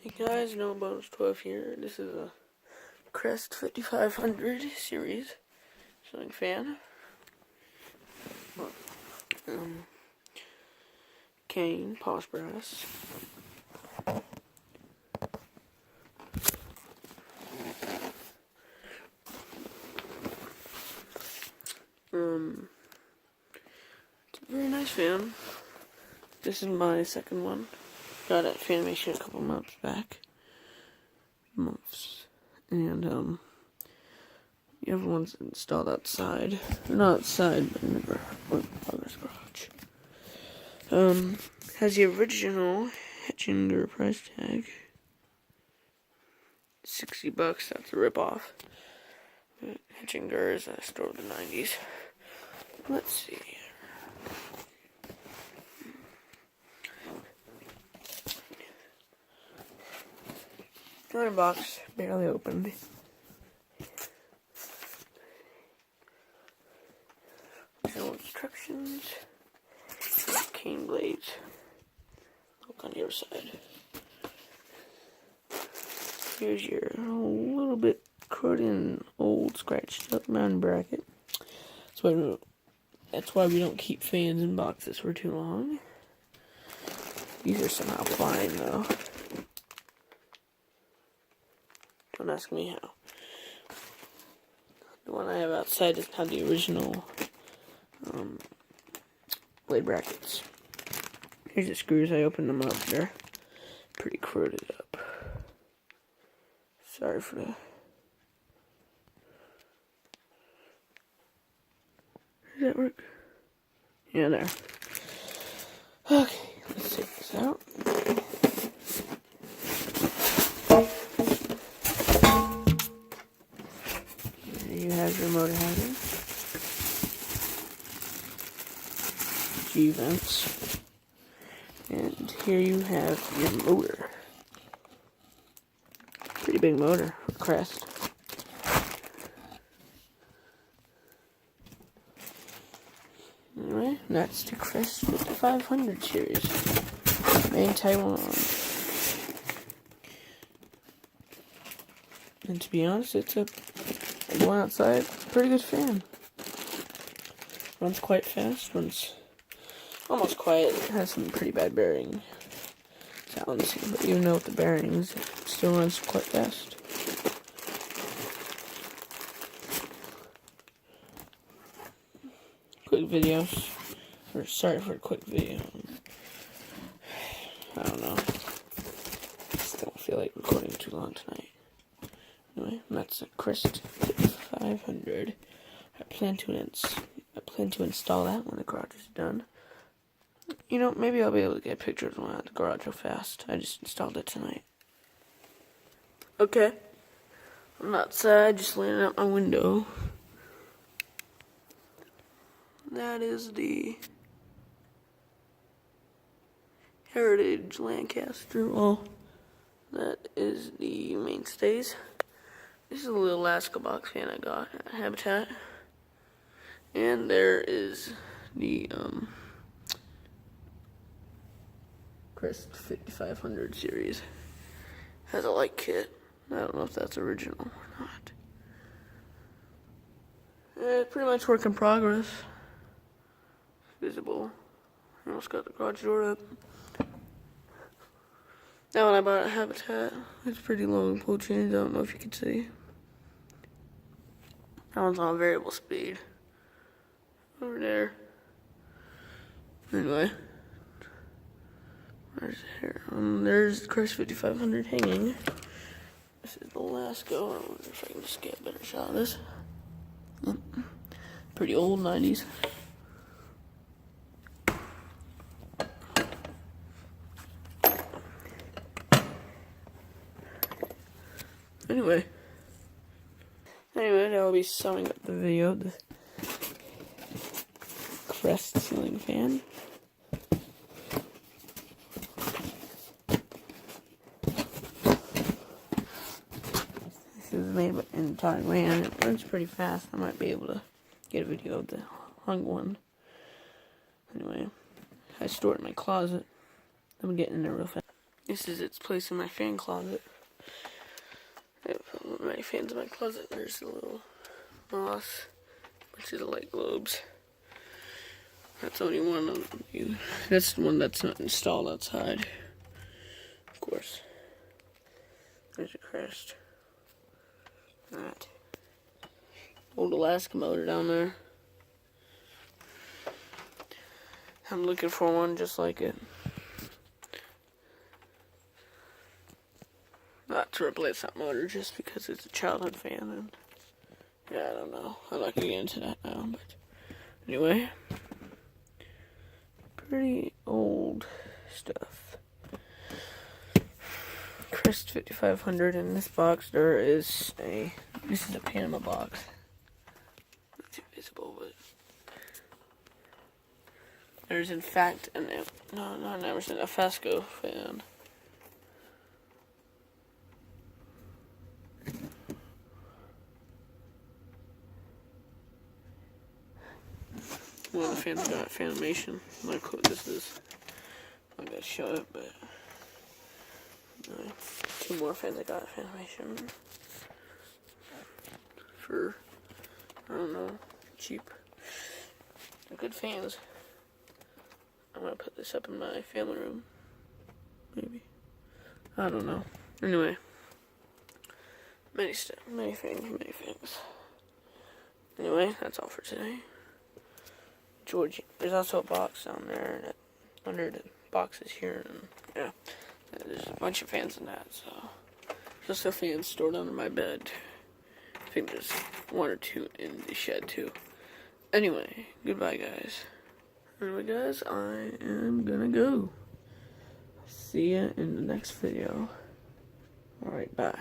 Hey guys, No Bonus 12 here. This is a Crest 5500 series ceiling fan. Cane, polished brass. It's a very nice fan. This is my second one. Got it at Fanimation a couple months back. And the other one's installed outside. Not outside, but in the father's garage. Has the original Hechinger price tag. $60, that's a ripoff. Hechinger is a store of the 90s. Let's see. Another box, barely opened. No instructions. Cane blades. Look on the other side. Here's your little bit corroded, old, scratched up mounting bracket. That's why we don't keep fans in boxes for too long. These are somehow fine though. Don't ask me how. The one I have outside doesn't have the original blade brackets. Here's the screws. I opened them up. They're pretty corroded up. Sorry for that. Does that work? Yeah, there. Okay, let's take this out. You have your motor housing, G-vents, and here you have your motor. Pretty big motor, Crest. Alright, that's the Crest 5500 series, made in Taiwan. And to be honest, it's going outside, pretty good fan. Runs quite fast, runs almost quiet, has some pretty bad bearing sounds, but even though with the bearings, it still runs quite fast. Quick videos, sorry for a quick video. I don't know, just don't feel like recording too long tonight. Anyway, that's a Crest 5500. I plan to install that when the garage is done. You know, maybe I'll be able to get pictures when I'm at the garage real fast. I just installed it tonight. Okay. I'm outside, just laying out my window. That is the Heritage Lancaster wall. That is the mainstays. This is a little Alaska box fan I got at Habitat. And there is the Crest 5500 series. Has a light kit. I don't know if that's original or not. Pretty much work in progress. Visible. I almost got the garage door up. That one I bought at Habitat. It's pretty long pull chains. I don't know if you can see. That one's on a variable speed. Over there. Anyway. There's the Crest 5500 hanging. This is the last go. I wonder if I can just get a better shot of this. Pretty old 90s. Anyway, I'll be summing up the video of the Crest ceiling fan. This is made in Taiwan. It runs pretty fast. I might be able to get a video of the hung one. Anyway, I store it in my closet. I'm getting in there real fast. This is its place in my fan closet. I have my fans in my closet. There's a little moss, which is light globes. That's only one of them. That's the one that's not installed outside. Of course. There's a Crest. That. Old Alaska motor down there. I'm looking for one just like it. Not to replace that motor just because it's a childhood fan, and yeah, I don't know. I'm not gonna get into that now, but anyway, pretty old stuff. Crest 5500 in this box. This is a Panama box. Not too visible, but there's in fact a Fesco fan. One of the fans got fanimation. I'm not cool this is. I'm not gonna show it, but two more fans I got fanimation for, I don't know, cheap. They're good fans. I'm gonna put this up in my family room. Maybe. I don't know. Anyway. Many things. Anyway, that's all for today. Georgie. There's also a box down there that under the boxes here, and yeah, there's a bunch of fans in that. So just a fan stored under my bed. I think there's one or two in the shed too. Anyway, goodbye guys. Anyway guys, I am gonna go. See ya in the next video. Alright, bye.